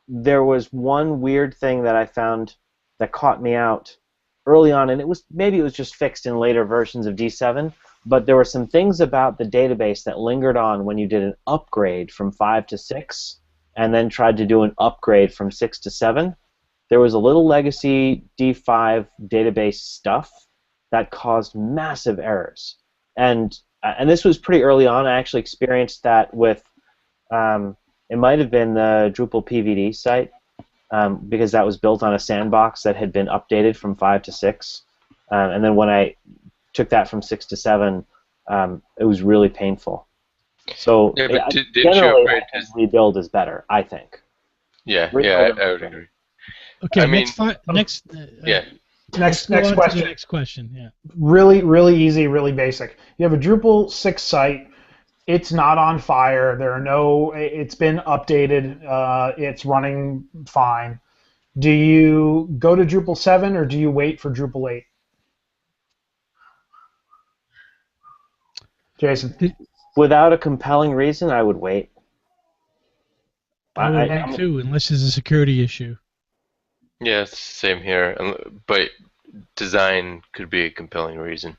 there was one weird thing that I found that caught me out early on, and maybe it was just fixed in later versions of D7, but there were some things about the database that lingered on when you did an upgrade from 5 to 6 and then tried to do an upgrade from 6 to 7. There was a little legacy D5 database stuff that caused massive errors. And this was pretty early on. I actually experienced that with, it might have been the Drupal PVD site, because that was built on a sandbox that had been updated from 5 to 6. And then when I took that from 6 to 7, it was really painful. So generally, rebuild is better, I think. Yeah, I would agree. Okay, next question. Next question. Yeah. Really, really easy, really basic. You have a Drupal 6 site. It's not on fire. It's been updated. It's running fine. Do you go to Drupal 7 or do you wait for Drupal 8? Jason? Without a compelling reason, I would wait. I would wait too, unless there's a security issue. Yeah, it's the same here. But design could be a compelling reason.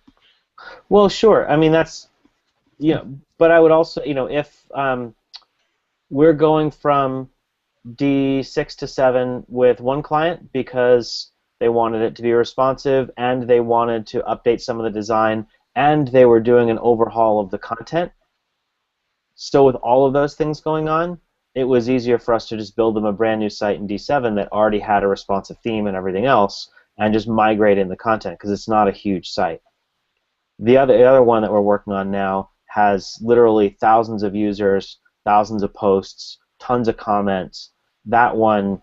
Well, sure. I mean, that's, but I would also, if we're going from D6 to 7 with one client because they wanted it to be responsive, and they wanted to update some of the design, and they were doing an overhaul of the content. So with all of those things going on, it was easier for us to just build them a brand new site in D7 that already had a responsive theme and everything else, and just migrate in the content, because it's not a huge site. The other one that we're working on now has literally thousands of users, thousands of posts, tons of comments. That one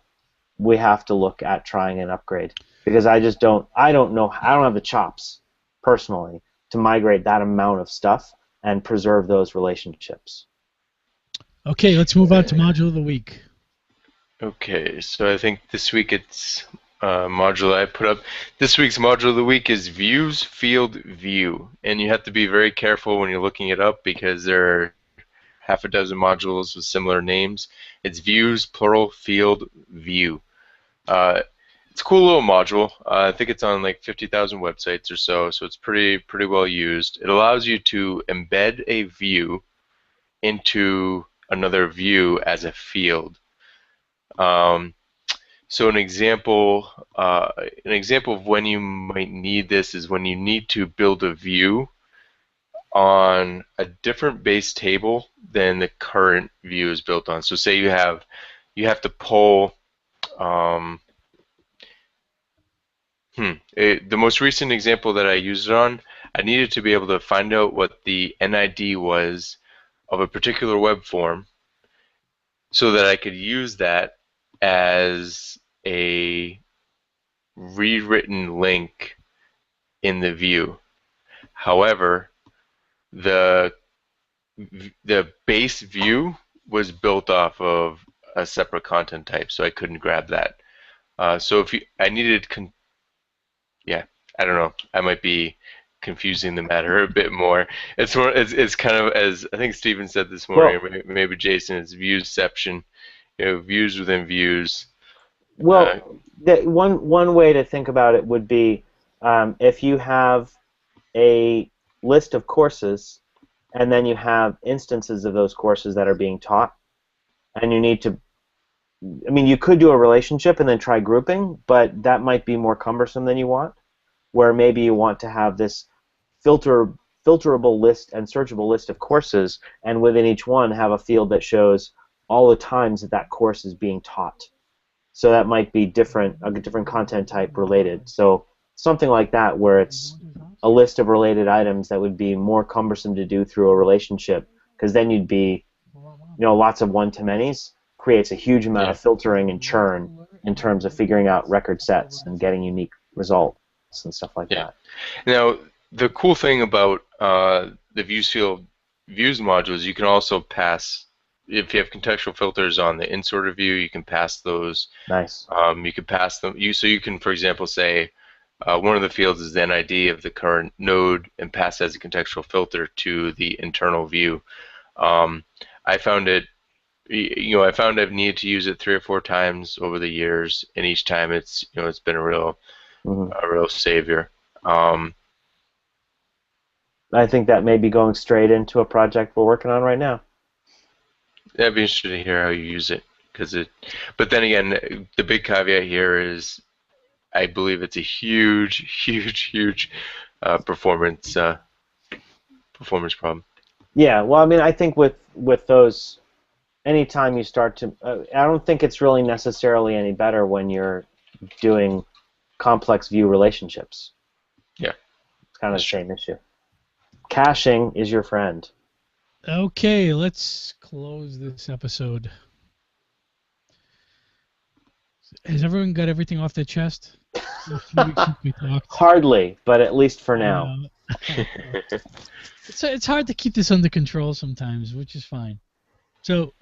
we have to look at trying and upgrade, because I don't have the chops personally to migrate that amount of stuff and preserve those relationships. Okay, let's move on to module of the week. Okay, so I think this week it's module I put up. This week's module of the week is views field view, and you have to be very careful when you're looking it up because there are half a dozen modules with similar names. It's views plural field view. It's a cool little module. I think it's on like 50,000 websites or so, so it's pretty well used. It allows you to embed a view into another view as a field. So an example of when you might need this is when you need to build a view on a different base table than the current view is built on. So say you have to pull the most recent example that I used it on, I needed to be able to find out what the NID was of a particular web form so that I could use that as a rewritten link in the view. However, the base view was built off of a separate content type, so I couldn't grab that. So I needed, I don't know, I might be confusing the matter a bit more. It's kind of, as I think Steven said this morning, or maybe Jason, it's viewsception, views within views. Well, one way to think about it would be if you have a list of courses and then you have instances of those courses that are being taught, and you need to, I mean, you could do a relationship and then try grouping, but that might be more cumbersome than you want, where maybe you want to have this filterable list and searchable list of courses, and within each one have a field that shows all the times that that course is being taught. So that might be a different content type related. So something like that, where it's a list of related items that would be more cumbersome to do through a relationship, because then you'd be, lots of one-to-manys, creates a huge amount of filtering and churn in terms of figuring out record sets and getting unique results and stuff like that. Now, the cool thing about the views field views modules, you can also pass, if you have contextual filters on the insorter view, you can pass those. Nice. You can pass them. So you can, for example, say one of the fields is the NID of the current node and pass as a contextual filter to the internal view. I found I've needed to use it 3 or 4 times over the years, and each time it's been a real savior. I think that may be going straight into a project we're working on right now. I'd be interested to hear how you use it, but then again, the big caveat here is I believe it's a huge performance problem. Yeah, well, I mean, I think with those, anytime you start to, I don't think it's really necessarily any better when you're doing complex view relationships. Yeah. It's kind of the same issue. Caching is your friend. Okay, let's close this episode. Has everyone got everything off their chest? Hardly, but at least for now. It's hard to keep this under control sometimes, which is fine. So,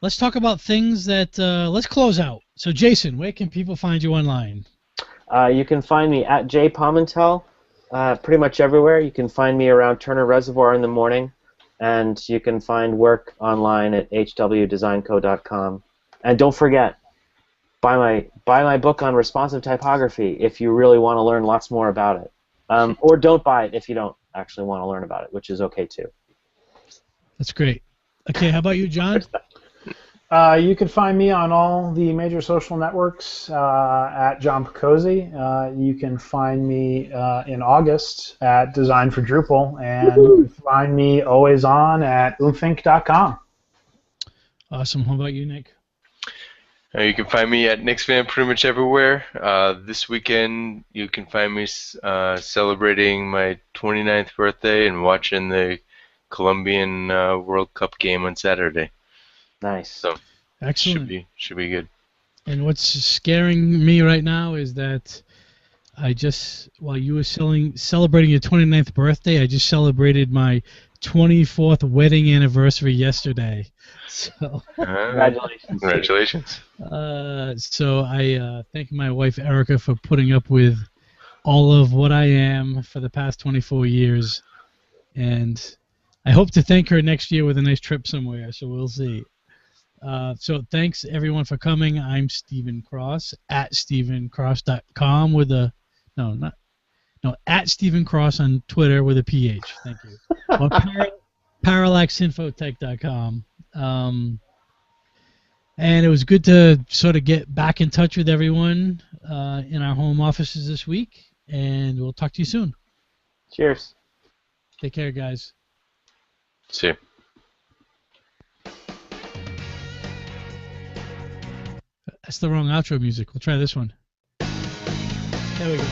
let's talk about things that, let's close out. So, Jason, where can people find you online? You can find me at jpomentel, pretty much everywhere. You can find me around Turner Reservoir in the morning, and you can find work online at hwdesignco.com. And don't forget, buy my book on responsive typography if you really want to learn lots more about it. Or don't buy it if you don't actually want to learn about it, which is okay too. That's great. Okay, how about you, John? You can find me on all the major social networks at John Picozzi. You can find me in August at Design for Drupal, and you can find me always on at umthink.com. Awesome. How about you, Nick? You can find me at NixFan pretty much everywhere. This weekend, you can find me celebrating my 29th birthday and watching the Colombian World Cup game on Saturday. Nice. So excellent. Should be good. And what's scaring me right now is that I just, while you were celebrating your 29th birthday, I just celebrated my 24th wedding anniversary yesterday. So Congratulations. Congratulations. So I thank my wife Erica for putting up with all of what I am for the past 24 years, and I hope to thank her next year with a nice trip somewhere. So we'll see. So thanks everyone for coming. I'm Stephen Cross at StephenCross.com with a at Stephen Cross on Twitter with a PH. Thank you. Or parallaxinfotech.com. And it was good to sort of get back in touch with everyone in our home offices this week, and we'll talk to you soon. Cheers. Take care, guys. See you. That's the wrong outro music. We'll try this one. There we go.